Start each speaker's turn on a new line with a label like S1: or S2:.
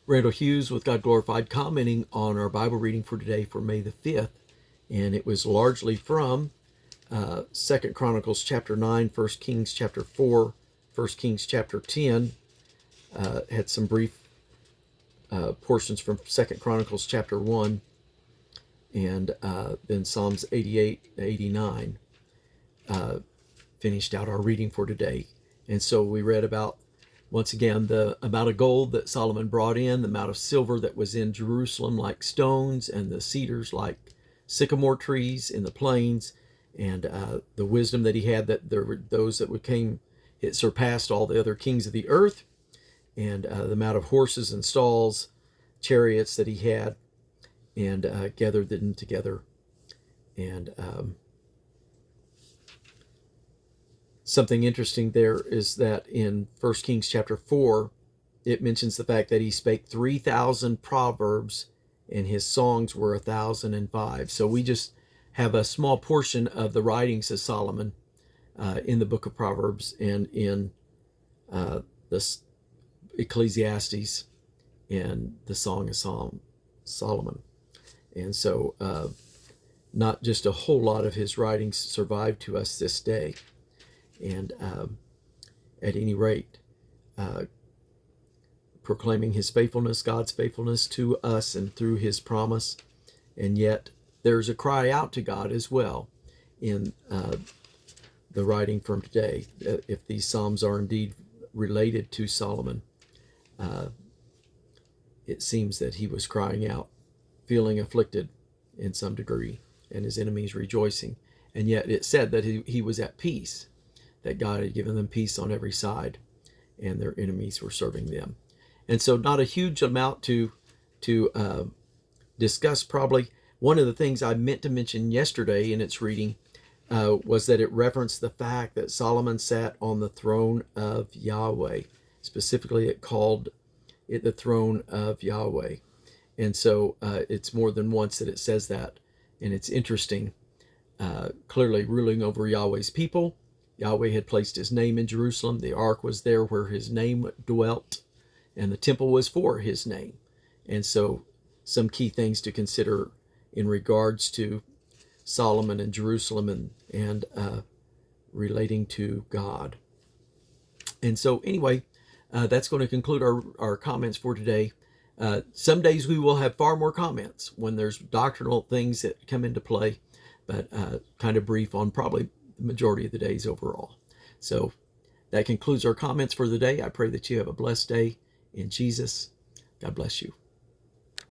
S1: Randall Hughes with God Glorified, commenting on our Bible reading for today for May the 5th. And it was largely from 2 Chronicles chapter 9, 1 Kings chapter 4, 1 Kings chapter 10. Had some brief portions from 2 Chronicles chapter 1, and then Psalms 88 to 89 finished out our reading for today. And so we read about, once again, the amount of gold that Solomon brought in, the amount of silver that was in Jerusalem like stones, and the cedars like sycamore trees in the plains, and the wisdom that he had, that there were those that came, it surpassed all the other kings of the earth, and the amount of horses and stalls, chariots that he had, and gathered them together. And something interesting there is that in 1 Kings chapter 4, it mentions the fact that he spake 3,000 proverbs, and his songs were 1,005. So we just have a small portion of the writings of Solomon in the book of Proverbs and in the Ecclesiastes and the Song of Solomon. And so not just a whole lot of his writings survive to us this day. And at any rate, proclaiming his faithfulness, God's faithfulness to us and through his promise. And yet there's a cry out to God as well in the writing from today. If these Psalms are indeed related to Solomon, it seems that he was crying out, feeling afflicted in some degree, and his enemies rejoicing. And yet it said that he was at peace, that God had given them peace on every side, and their enemies were serving them. And so not a huge amount to discuss probably. One of the things I meant to mention yesterday in its reading was that it referenced the fact that Solomon sat on the throne of Yahweh. Specifically, it called it the throne of Yahweh. And so it's more than once that it says that. And it's interesting, clearly ruling over Yahweh's people. Yahweh had placed his name in Jerusalem. The ark was there where his name dwelt, and the temple was for his name. And so some key things to consider in regards to Solomon and Jerusalem and relating to God. And so anyway, that's going to conclude our comments for today. Some days we will have far more comments when there's doctrinal things that come into play, but kind of brief on probably the majority of the days overall. So that concludes our comments for the day. I pray that you have a blessed day in Jesus. God bless you.